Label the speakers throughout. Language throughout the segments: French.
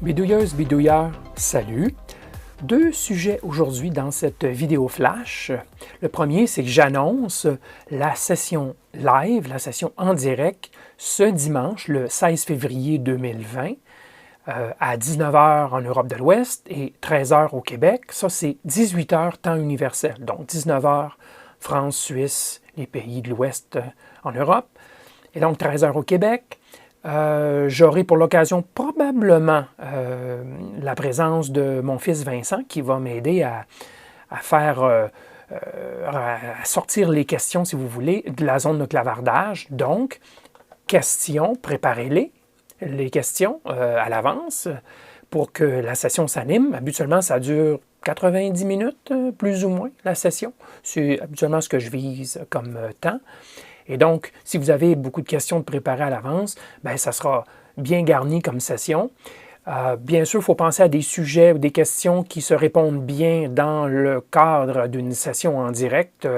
Speaker 1: Bidouilleuses, bidouilleurs, salut! Deux sujets aujourd'hui dans cette vidéo flash. Le premier, c'est que j'annonce la session live, la session en direct, ce dimanche, le 16 février 2020, à 19h en Europe de l'Ouest et 13h au Québec. Ça, c'est 18h temps universel, donc 19h France, Suisse, les pays de l'Ouest en Europe, et donc 13h au Québec. J'aurai pour l'occasion probablement la présence de mon fils Vincent qui va m'aider à sortir les questions, si vous voulez, de la zone de clavardage. Donc, questions, préparez-les, les questions à l'avance pour que la session s'anime. Habituellement, ça dure 90 minutes, plus ou moins, la session. C'est habituellement ce que je vise comme temps. Et donc, si vous avez beaucoup de questions de préparer à l'avance, bien, ça sera bien garni comme session. Bien sûr, il faut penser à des sujets ou des questions qui se répondent bien dans le cadre d'une session en direct.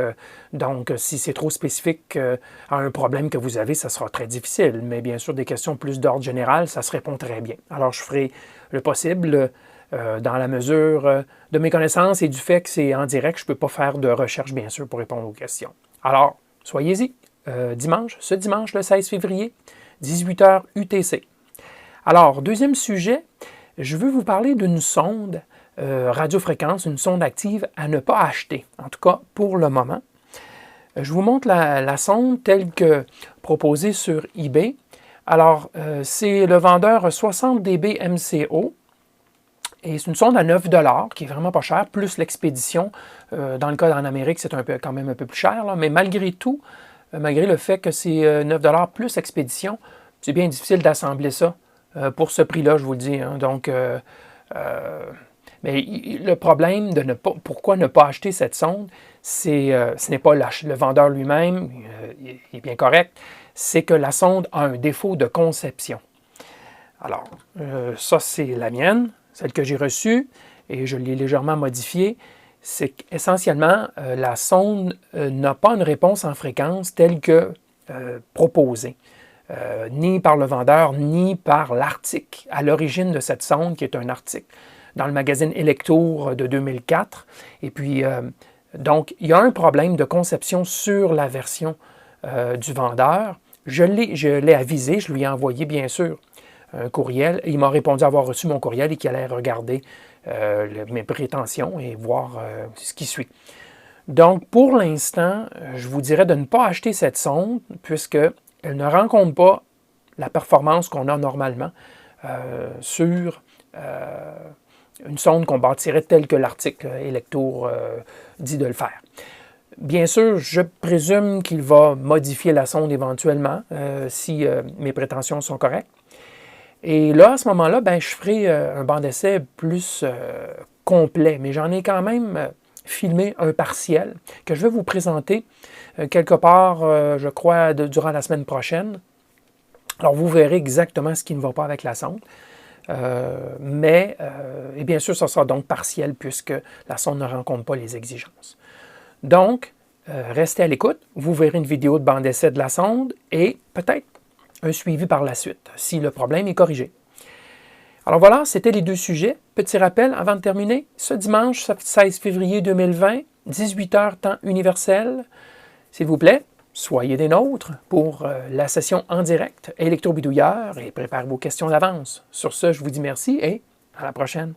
Speaker 1: Donc, si c'est trop spécifique à un problème que vous avez, ça sera très difficile. Mais bien sûr, des questions plus d'ordre général, ça se répond très bien. Alors, je ferai le possible dans la mesure de mes connaissances et du fait que c'est en direct. Je ne peux pas faire de recherche, bien sûr, pour répondre aux questions. Alors, soyez-y. Ce dimanche, le 16 février, 18h UTC. Alors, deuxième sujet, je veux vous parler d'une sonde radiofréquence, une sonde active à ne pas acheter, en tout cas pour le moment. Je vous montre la sonde telle que proposée sur eBay. Alors, c'est le vendeur 60 dB MCO. Et c'est une sonde à 9 $ qui est vraiment pas chère, plus l'expédition. Dans le cas en Amérique, c'est quand même un peu plus cher, là, mais malgré tout, malgré le fait que c'est 9 $ plus expédition, c'est bien difficile d'assembler ça pour ce prix-là, je vous le dis. Hein. Donc, mais le problème de pourquoi ne pas acheter cette sonde, ce n'est pas le vendeur lui-même, il est bien correct, c'est que la sonde a un défaut de conception. Alors, ça c'est la mienne, celle que j'ai reçue, et je l'ai légèrement modifiée. C'est qu'essentiellement, la sonde n'a pas une réponse en fréquence telle que proposée, ni par le vendeur, ni par l'article à l'origine de cette sonde, qui est un article dans le magazine Electour de 2004. Et puis, donc, il y a un problème de conception sur la version du vendeur. Je l'ai avisé, je lui ai envoyé, bien sûr, un courriel. Il m'a répondu avoir reçu mon courriel et qu'il allait regarder mes prétentions et voir ce qui suit. Donc, pour l'instant, je vous dirais de ne pas acheter cette sonde puisqu'elle ne rencontre pas la performance qu'on a normalement sur une sonde qu'on bâtirait telle que l'article Electour dit de le faire. Bien sûr, je présume qu'il va modifier la sonde éventuellement si mes prétentions sont correctes. Et là, à ce moment-là, ben, je ferai un banc d'essai plus complet, mais j'en ai quand même filmé un partiel que je vais vous présenter quelque part, je crois, durant la semaine prochaine. Alors, vous verrez exactement ce qui ne va pas avec la sonde. Et bien sûr, ça sera donc partiel puisque la sonde ne rencontre pas les exigences. Donc, restez à l'écoute. Vous verrez une vidéo de banc d'essai de la sonde et peut-être un suivi par la suite, si le problème est corrigé. Alors voilà, c'était les deux sujets. Petit rappel avant de terminer, ce dimanche 16 février 2020, 18h temps universel, s'il vous plaît, soyez des nôtres pour la session en direct Électro Bidouilleur et préparez vos questions d'avance. Sur ce, je vous dis merci et à la prochaine.